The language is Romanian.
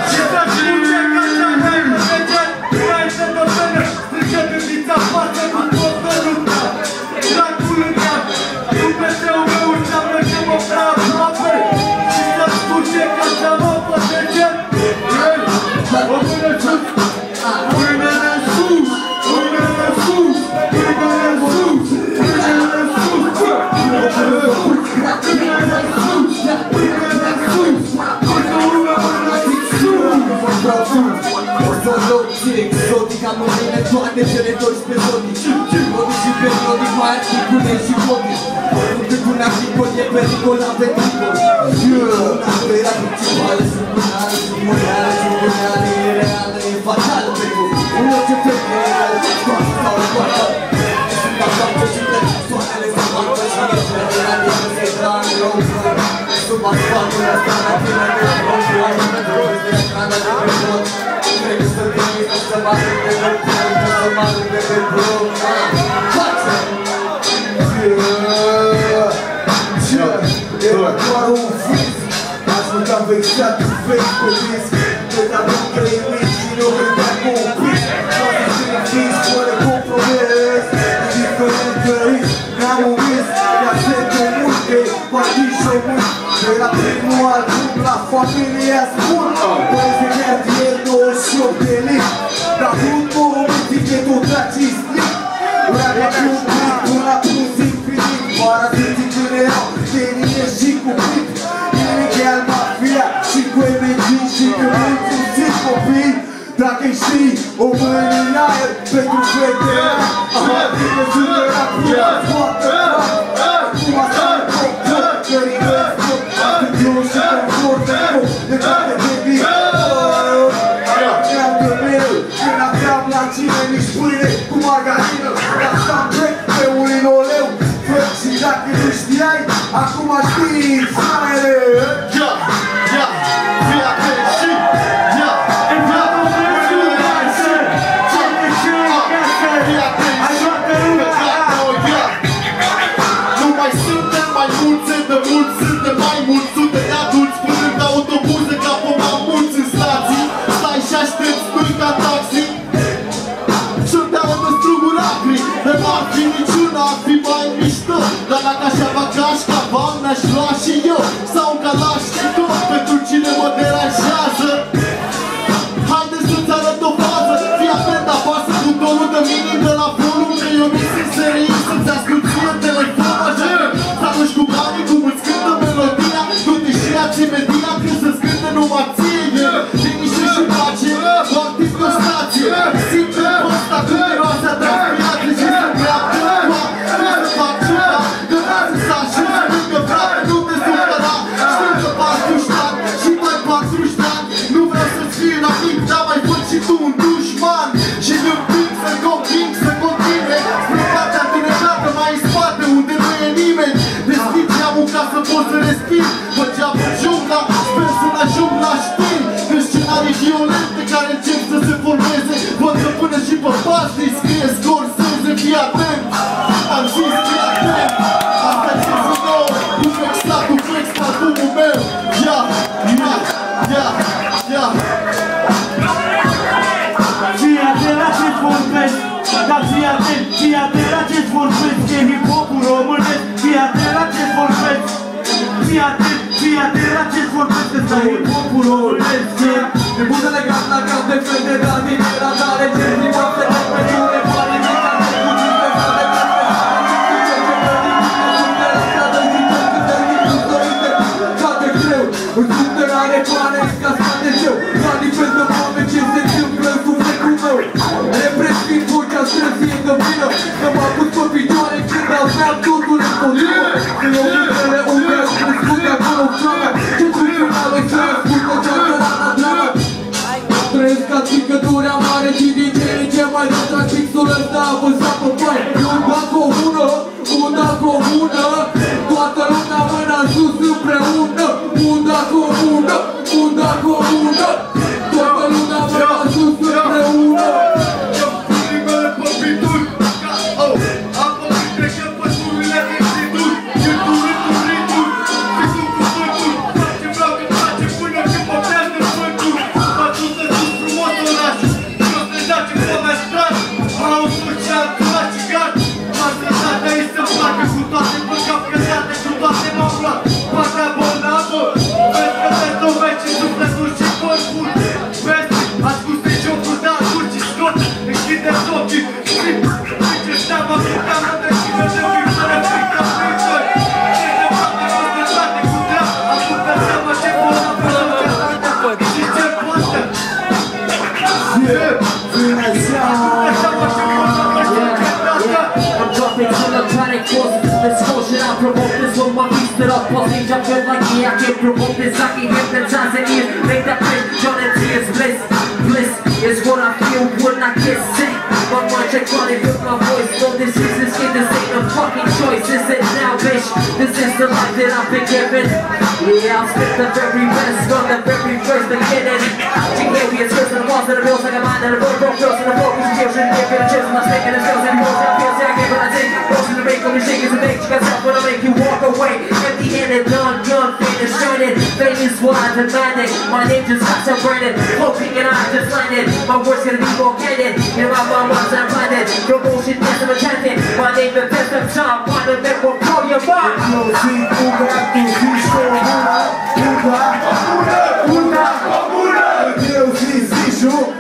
Și să spune că cea mai rege, înainte de venă, strigă gândița față cu toată lupta. Dracul în cap, Dumnezeu meu înseamnă că mă prea aproape. Și să spune că cea mă pătrece, o mână sus, mâinele sus, mâinele sus, mâinele sus, mâinele sus, mâinele sus, mâinele sus, o să luau ție exotic, am în mine toate cele 12 zotici. Circodic și periodic, mai articule și botici. Cât un articol e pericol la ventricol. Una vera principală, supunală, sumonală, supunală, e reală, e fatală pentru orice femeie, toate sau toată. Sunt aproape și de persoanele se facă și e general, e că se dă în rău. Sub asfaltul ăsta, la tine de rău, ai nevoie de ecrană de perioadă. Trebuie să vii, să mă arăt de rău, să mă arăt de rău. Față! Era doar un vis, aș mânca vexat cu vechi pe risc. Când avem 3 mici și nu credeam cu un pic. Toate cele vis, fără compromis. Indiferent de risc, n-am un risc. Iar se de multe, partid și-o mult. Era primul album la familia spun. Băi, de cartier 28 de lei. Dar grupul romantic e tot racist. Rapă cu un clip, până plus infinit. Parazitic general, tenie și cu clip. Inichial mafia și cu energie și cu mulțumit copii. Dacă-i știi, o mână în aer pentru veteran. Amatine sunt de rapia, toată acum asta e copăr, că rivesc tot. Atât eu și confort de cop, de toate de bine. Ne-am de mereu, când aveam la cine nici pâine cu margarină. Dar stam trec pe urinoleu, frăc și dacă nu știai, acum știi, fraiere. fii atent și nu mai suntem mai mulți de mulți, suntem mai mulți sute de adulți, punând autobuze ca pe mai mulți în stații. Stai și aștepți, spui ca taxi și-o de struguri acri. De n-ar fi niciuna, ar fi mai mișto. Dar dacă aș avea cașcaval, mi-aș lua și eu. Sau un Kalashnikov pentru cine mă deranjează. Haideți să-ți arăt o fază. Fii atent, apasă butonul de minim de la volum, că eu nu sunt serios să-ți ascult ție telefonul. Să-și cu banii cum îți cântă melodia. Du-te și ia-ți media când să-ți cânte numai ție. Liniște și pace, o activ pe o stație. Simte pe ăsta când miroasea transpirație și se dreaptă cumva. Când să fac ceva, că vreau să ajung lângă frate, nu te supăra. Știu că faci dușman și mai fac dușman. Nu vreau să-ți fii la timp, dar mai făt și tu un dușman. Și când pic să conving, să continue spre partea tunecată mai în spate, unde nu e nimeni. Deschid geamul ca să pot să respir. Mă geamă jungla, sper să n-ajung la știri. În scenarii violente care încep să se formeze. Văd că până și pe paște îi scrie Scorsese. Fii atent, am zis fii atent. Asta ce să nouă, cu flexat, cu flex albumul meu. Ia. Fii atent la ce-ți vorbesc. Dar fii atent la ce-ți vorbesc. E hip-hop-ul românesc. Fii atent la ce-ți vorbesc. Fii atent la ce-ți vorbesc. Ăsta e hip-hop-ul românesc. De buzele gata la cap de fete, dar din era tale ce prima fete pe jure, pare de carte cu tine de frate, toate greu, îți subterane plane, ca spate eu, manifest de oameni ce se întâmplă în sufletul meu. Repreștin vocea străzie de vină, că m-a pus pe picioare când aveam totul împotrivă. Că eu mântele unde am crescut de acolo în țara, ce tribunală să ascultă cealaltă la dramă. Trăiesc ca stricătura mare și din ce în ce mai rău traficul ăsta apăsat pe bani. Un dacă o mână, toată lumea mâna sus împreună. Un dacă o mână, toată lumea mâna sus împreună. Primele păpituri, am păpit trecând păsurile din ziduri. Gânduri, rituri, visul cu vânturi. Fac ce vreau când face până când mă pierd în vânt. feel like I can provoke this, I can hypnotize it in. Make that bitch turn into his bliss. Bliss is what I feel when I get sick. My mind check on it with my voice. No, this is this kid, this ain't a fucking choice. This is now, bitch. This is the life that I've been given. Yeah, I'll spit the very best from the very first beginning. Genius, first and the walls of the bills, like a mind and a broke girls and the focus. You shouldn't give it a chance. I'm making the skills and the motion. I feel sick, but I take motion to make only shake is a bitch. Cause I'm gonna make you walk away. Empty handed, non gun, finish shining. Fame is what I demanded. My name just got so branded. Hoping and I just landed. My words gonna be more candid. You know my words I'm blinded. No bullshit, yes, I'm enchanted. My name is best of time. One of them will call your mind. Deus existe